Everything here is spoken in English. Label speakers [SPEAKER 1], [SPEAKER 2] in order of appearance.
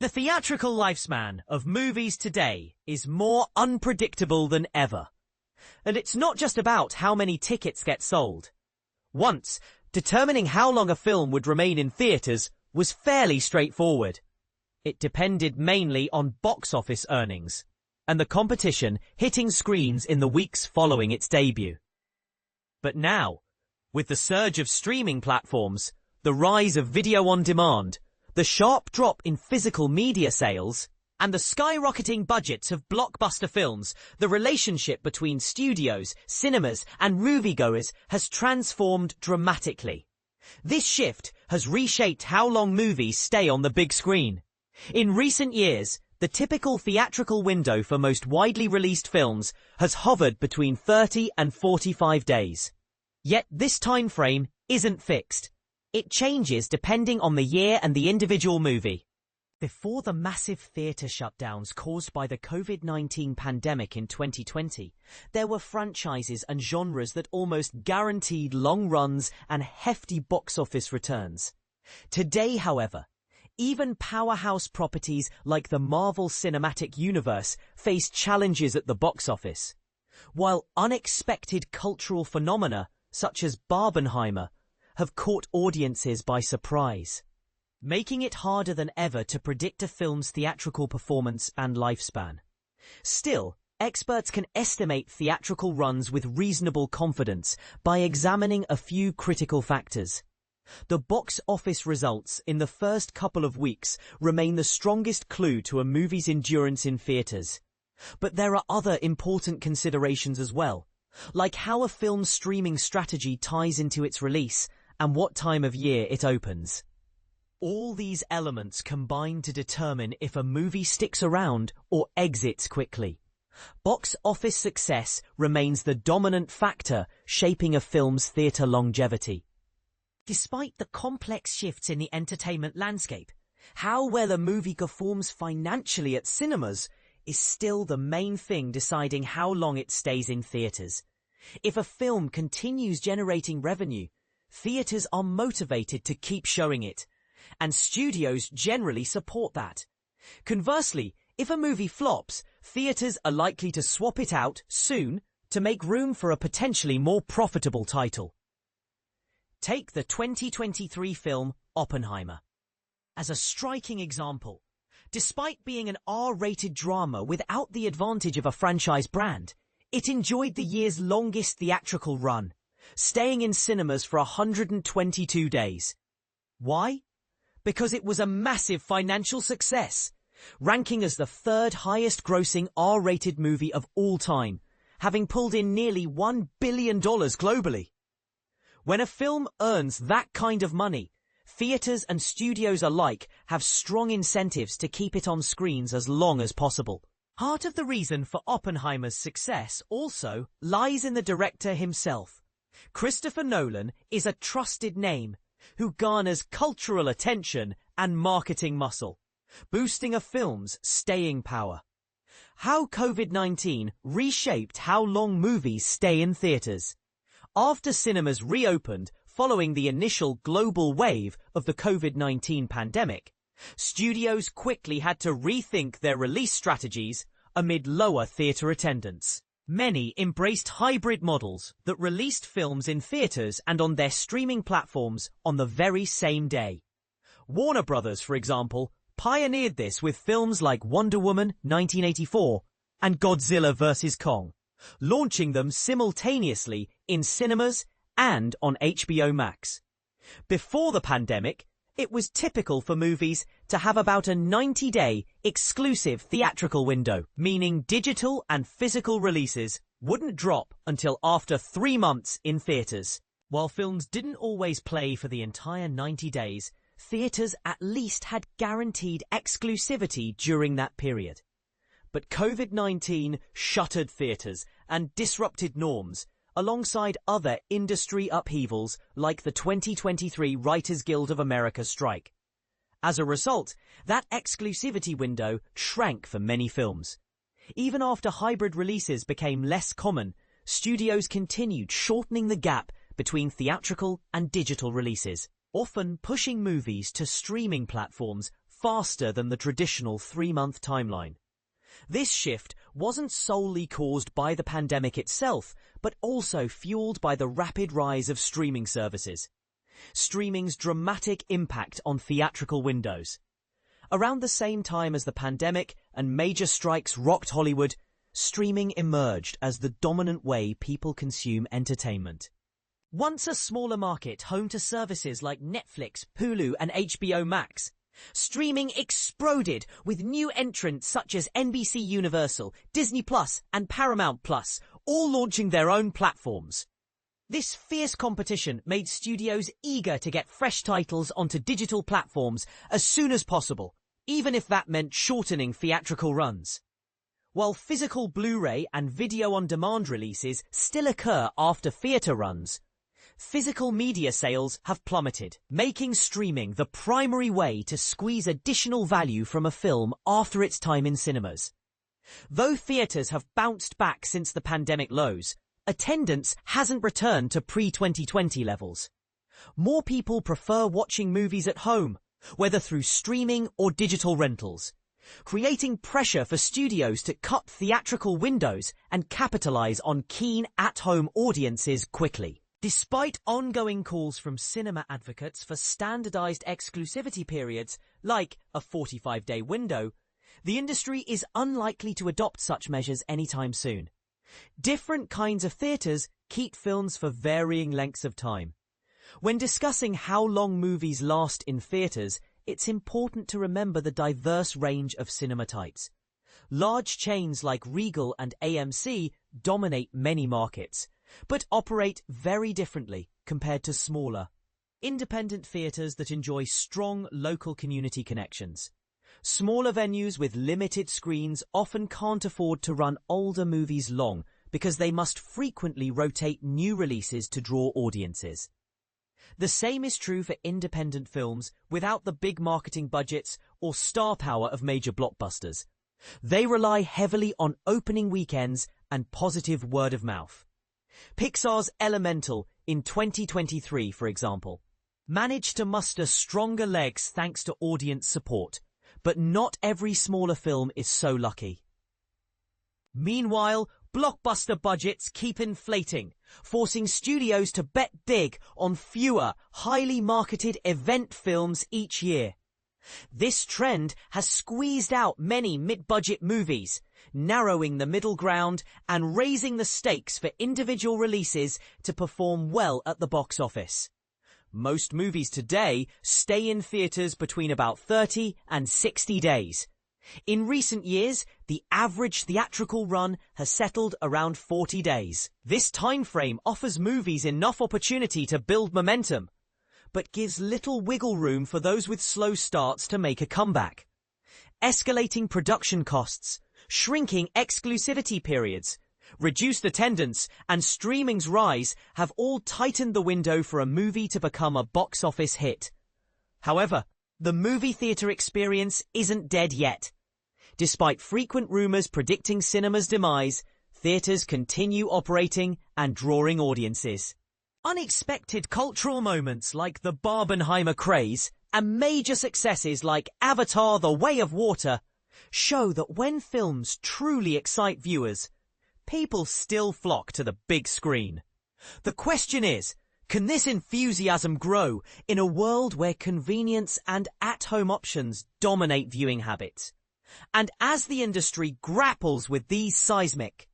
[SPEAKER 1] The theatrical lifespan of movies today is more unpredictable than ever. And it's not just about how many tickets get sold. Once, determining how long a film would remain in theaters was fairly straightforward. It depended mainly on box office earnings and the competition hitting screens in the weeks following its debut. But now, with the surge of streaming platforms, the rise of video on demand, the sharp drop in physical media sales, and the skyrocketing budgets of blockbuster films, the relationship between studios, cinemas, and moviegoers has transformed dramatically. This shift has reshaped how long movies stay on the big screen. In recent years, the typical theatrical window for most widely released films has hovered between 30 and 45 days. Yet this time frame isn't fixed. It changes depending on the year and the individual movie. Before the massive theatre shutdowns caused by the COVID-19 pandemic in 2020, there were franchises and genres that almost guaranteed long runs and hefty box office returns. Today, however, even powerhouse properties like the Marvel Cinematic Universe face challenges at the box office, while unexpected cultural phenomena such as Oppenheimer have caught audiences by surprise, making it harder than ever to predict a film's theatrical performance and lifespan. Still, experts can estimate theatrical runs with reasonable confidence by examining a few critical factors. The box office results in the first couple of weeks remain the strongest clue to a movie's endurance in theaters. But there are other important considerations as well, like how a film's streaming strategy ties into its release and what time of year it opens. All these elements combine to determine if a movie sticks around or exits quickly. Box office success remains the dominant factor shaping a film's theater longevity. Despite the complex shifts in the entertainment landscape, how well a movie performs financially at cinemas is still the main thing deciding how long it stays in theaters. If a film continues generating revenue, theaters are motivated to keep showing it, and studios generally support that. Conversely, if a movie flops, theaters are likely to swap it out soon to make room for a potentially more profitable title. Take the 2023 film Oppenheimer as a striking example. Despite being an R-rated drama without the advantage of a franchise brand, it enjoyed the year's longest theatrical run, staying in cinemas for 122 days. Why? Because it was a massive financial success, ranking as the third highest grossing R-rated movie of all time, having pulled in nearly $1 billion globally. When a film earns that kind of money, theaters and studios alike have strong incentives to keep it on screens as long as possible. Part of the reason for Oppenheimer's success also lies in the director himself. Christopher Nolan is a trusted name who garners cultural attention and marketing muscle, boosting a film's staying power. How COVID-19 reshaped how long movies stay in theaters. After cinemas reopened following the initial global wave of the COVID-19 pandemic, studios quickly had to rethink their release strategies amid lower theater attendance. Many embraced hybrid models that released films in theaters and on their streaming platforms on the very same day. Warner Brothers, for example, pioneered this with films like Wonder Woman 1984 and Godzilla vs. Kong, launching them simultaneously in cinemas and on HBO Max. Before the pandemic, it was typical for movies to have about a 90-day exclusive theatrical window, meaning digital and physical releases wouldn't drop until after 3 months in theaters. While films didn't always play for the entire 90 days, theaters at least had guaranteed exclusivity during that period. But COVID-19 shuttered theaters and disrupted norms, alongside other industry upheavals like the 2023 Writers Guild of America strike. As a result, that exclusivity window shrank for many films. Even after hybrid releases became less common, studios continued shortening the gap between theatrical and digital releases, often pushing movies to streaming platforms faster than the traditional 3-month timeline. This shift wasn't solely caused by the pandemic itself, but also fueled by the rapid rise of streaming services. Streaming's dramatic impact on theatrical windows. Around the same time as the pandemic and major strikes rocked Hollywood, streaming emerged as the dominant way people consume entertainment. Once a smaller market home to services like Netflix, Hulu, and HBO Max, streaming exploded with new entrants such as NBC Universal, Disney Plus, and Paramount Plus, all launching their own platforms. This fierce competition made studios eager to get fresh titles onto digital platforms as soon as possible, even if that meant shortening theatrical runs. While physical Blu-ray and video-on-demand releases still occur after theater runs, physical media sales have plummeted, making streaming the primary way to squeeze additional value from a film after its time in cinemas. Though theaters have bounced back since the pandemic lows, attendance hasn't returned to pre-2020 levels. More people prefer watching movies at home, whether through streaming or digital rentals, creating pressure for studios to cut theatrical windows and capitalize on keen at-home audiences quickly. Despite ongoing calls from cinema advocates for standardized exclusivity periods, like a 45-day window, the industry is unlikely to adopt such measures anytime soon. Different kinds of theaters keep films for varying lengths of time. When discussing how long movies last in theaters, it's important to remember the diverse range of cinema types. Large chains like Regal and AMC dominate many markets, but operate very differently compared to smaller, independent theaters that enjoy strong local community connections. Smaller venues with limited screens often can't afford to run older movies long because they must frequently rotate new releases to draw audiences. The same is true for independent films without the big marketing budgets or star power of major blockbusters. They rely heavily on opening weekends and positive word of mouth. Pixar's Elemental in 2023, for example, managed to muster stronger legs thanks to audience support, but not every smaller film is so lucky. Meanwhile, blockbuster budgets keep inflating, forcing studios to bet big on fewer, highly marketed event films each year. This trend has squeezed out many mid-budget movies, narrowing the middle ground and raising the stakes for individual releases to perform well at the box office. Most movies today stay in theaters between about 30 and 60 days. In recent years, the average theatrical run has settled around 40 days. This time frame offers movies enough opportunity to build momentum, but gives little wiggle room for those with slow starts to make a comeback. Escalating production costs, shrinking exclusivity periods, reduced attendance, and streaming's rise have all tightened the window for a movie to become a box office hit. However, the movie theater experience isn't dead yet. Despite frequent rumors predicting cinema's demise, theaters continue operating and drawing audiences. Unexpected cultural moments like the Oppenheimer craze and major successes like Avatar: The Way of Water show that when films truly excite viewers, people still flock to the big screen. The question is, can this enthusiasm grow in a world where convenience and at-home options dominate viewing habits? And as the industry grapples with these seismic,